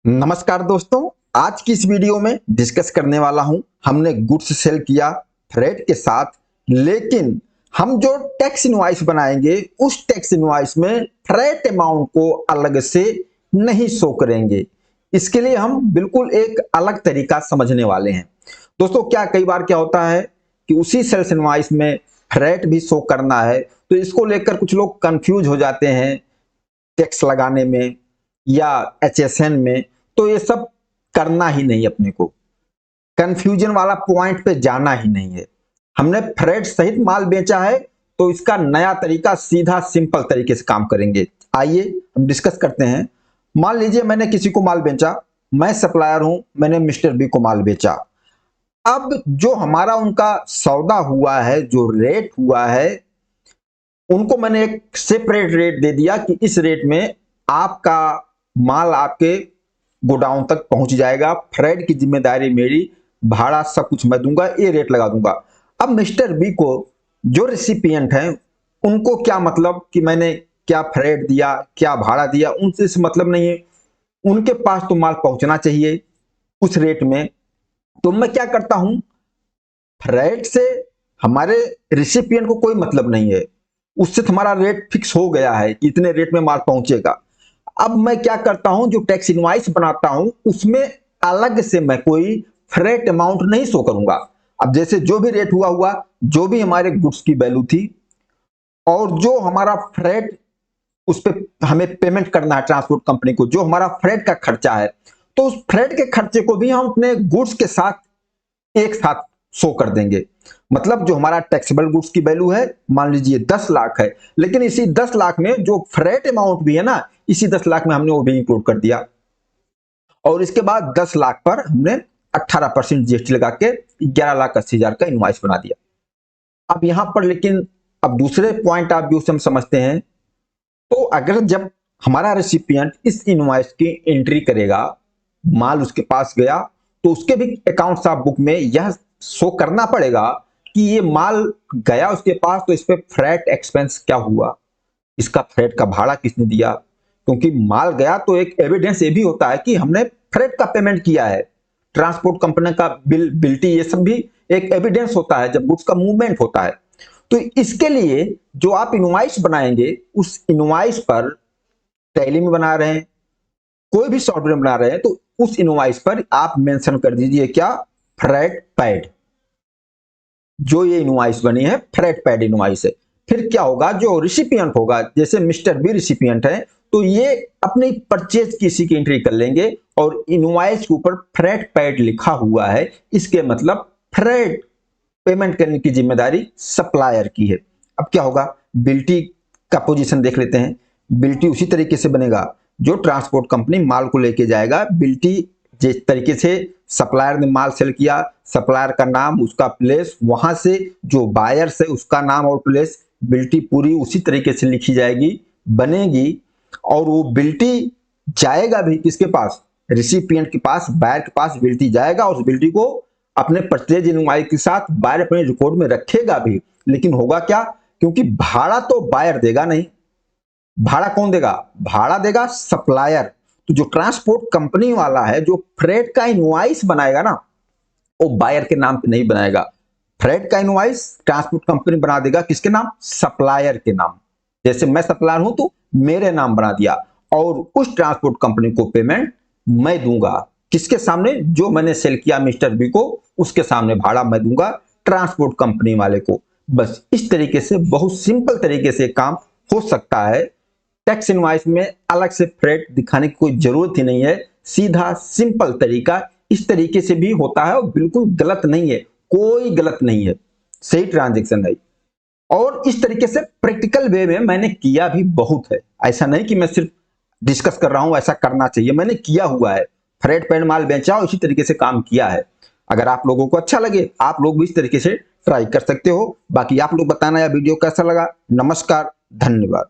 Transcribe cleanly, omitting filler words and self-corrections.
नमस्कार दोस्तों, आज की इस वीडियो में डिस्कस करने वाला हूं। हमने गुड्स सेल किया फ्रेट के साथ, लेकिन हम जो टैक्स इनवॉइस बनाएंगे उस टैक्स इनवॉइस में फ्रेट अमाउंट को अलग से नहीं शो करेंगे। इसके लिए हम बिल्कुल एक अलग तरीका समझने वाले हैं। दोस्तों, कई बार क्या होता है कि उसी सेल्स इनवॉइस में फ्रेट भी शो करना है, तो इसको लेकर कुछ लोग कंफ्यूज हो जाते हैं टैक्स लगाने में या एचएसएन में। तो ये सब करना ही नहीं, अपने को कंफ्यूजन वाला पॉइंट पे जाना ही नहीं है। हमने फ्रेट सहित माल बेचा है, तो इसका नया तरीका सीधा सिंपल तरीके से काम करेंगे। आइए हम डिस्कस करते हैं। मान लीजिए मैंने किसी को माल बेचा, मैं सप्लायर हूं, मैंने मिस्टर बी को माल बेचा। अब जो हमारा उनका सौदा हुआ है, जो रेट हुआ है, उनको मैंने एक सेपरेट रेट दे दिया कि इस रेट में आपका माल आपके गोडाउन तक पहुंच जाएगा, फ्रेट की जिम्मेदारी मेरी, भाड़ा सब कुछ मैं दूंगा, ये रेट लगा दूंगा। अब मिस्टर बी को, जो रिसिपिएंट हैं, उनको क्या मतलब कि मैंने क्या फ्रेट दिया, क्या भाड़ा दिया, उनसे इस मतलब नहीं है। उनके पास तो माल पहुंचना चाहिए उस रेट में। तो मैं क्या करता हूं, फ्रेट से हमारे रिसिपिएंट को कोई मतलब नहीं है, उससे हमारा रेट फिक्स हो गया है, इतने रेट में माल पहुंचेगा। अब मैं क्या करता हूं, जो टैक्स इनवॉइस बनाता हूं उसमें अलग से मैं कोई फ्रेट अमाउंट नहीं शो करूंगा। अब जैसे जो भी रेट हुआ, जो भी हमारे गुड्स की वैल्यू थी और जो हमारा फ्रेट, उस पर हमें पेमेंट करना है ट्रांसपोर्ट कंपनी को, जो हमारा फ्रेट का खर्चा है, तो उस फ्रेट के खर्चे को भी हम अपने गुड्स के साथ एक साथ शो कर देंगे। मतलब जो हमारा टैक्सेबल गुड्स की वैल्यू है, मान लीजिए 10 लाख है, लेकिन इसी 10 लाख में जो फ्रेट अमाउंट भी है ना, इसी 10 लाख में हमने वो भी इंक्लूड कर दिया। और इसके बाद 10 लाख पर हमने 18% जीएसटी लगा के 11,80,000 का इनवॉइस बना दिया। अब यहां पर लेकिन अब दूसरे पॉइंट ऑफ व्यू से हम समझते हैं, तो अगर जब हमारा रेसिपिएंट इस इनवॉइस की एंट्री करेगा, माल उसके पास गया, तो उसके भी अकाउंट्स ऑफ बुक में यह शो करना पड़ेगा कि ये माल गया उसके पास, तो इस पे फ्रेट एक्सपेंस क्या हुआ, इसका फ्रेट का भाड़ा किसने दिया। क्योंकि माल गया तो एक एविडेंस ये भी होता है कि हमने फ्रेट का पेमेंट किया है, ट्रांसपोर्ट कंपनी का बिल्टी, ये सब भी एक एविडेंस होता है जब गुड्स का मूवमेंट होता है। तो इसके लिए जो आप इनवॉइस बनाएंगे, उस इनवॉइस पर टैली में बना रहे हैं, कोई भी सॉफ्टवेयर बना रहे हैं, तो उस इनवॉइस पर आप मेंशन कर दीजिए क्या, फ्रेट पैड। जो ये इनवॉइस बनी है फ्रेट पैड इनवॉइस है। फिर क्या होगा, जो रिसिपिएंट होगा, जैसे मिस्टर बी रिसिपिएंट है, तो ये अपनी परचेज किसी की एंट्री कर लेंगे और इनवॉइस के ऊपर फ्रेट पैड लिखा हुआ है, इसके मतलब फ्रेट पेमेंट करने की जिम्मेदारी सप्लायर की है। अब क्या होगा, बिल्टी का पोजीशन देख लेते हैं। बिल्टी उसी तरीके से बनेगा, जो ट्रांसपोर्ट कंपनी माल को लेके जाएगा, बिल्टी जिस तरीके से सप्लायर ने माल सेल किया, सप्लायर का नाम, उसका प्लेस, वहां से जो बायर से उसका नाम और प्लेस, बिल्टी पूरी उसी तरीके से लिखी जाएगी, बनेगी। और वो बिल्टी जाएगा भी किसके पास, रिसिपिएंट के पास, बायर के पास बिल्टी जाएगा, और उस बिल्टी को अपने परचेज इनवॉइस के साथ बायर अपने रिकॉर्ड में रखेगा भी। लेकिन होगा क्या, क्योंकि भाड़ा तो बायर देगा नहीं, भाड़ा कौन देगा, भाड़ा देगा सप्लायर। तो जो ट्रांसपोर्ट कंपनी वाला है, जो फ्रेट का इनवॉइस बनाएगा ना, वो बायर के नाम पे नहीं बनाएगा। फ्रेट का इनवॉइस ट्रांसपोर्ट कंपनी बना देगा किसके नाम, सप्लायर के नाम। जैसे मैं सप्लायर हूं तो मेरे नाम बना दिया, और उस ट्रांसपोर्ट कंपनी को पेमेंट मैं दूंगा किसके सामने, जो मैंने सेल किया मिस्टर बी को, उसके सामने भाड़ा मैं दूंगा ट्रांसपोर्ट कंपनी वाले को। बस इस तरीके से बहुत सिंपल तरीके से काम हो सकता है। टैक्स इनवॉइस में अलग से फ्रेट दिखाने की कोई जरूरत ही नहीं है, सीधा सिंपल तरीका इस तरीके से भी होता है, और बिल्कुल गलत नहीं है, कोई गलत नहीं है, सही ट्रांजैक्शन है। और इस तरीके से प्रैक्टिकल वे में मैंने किया भी बहुत है, ऐसा नहीं कि मैं सिर्फ डिस्कस कर रहा हूं, ऐसा करना चाहिए, मैंने किया हुआ है। फ्रेट पैड माल बेचा और इसी तरीके से काम किया है। अगर आप लोगों को अच्छा लगे, आप लोग भी इस तरीके से ट्राई कर सकते हो। बाकी आप लोग बताना यह वीडियो कैसा लगा। नमस्कार, धन्यवाद।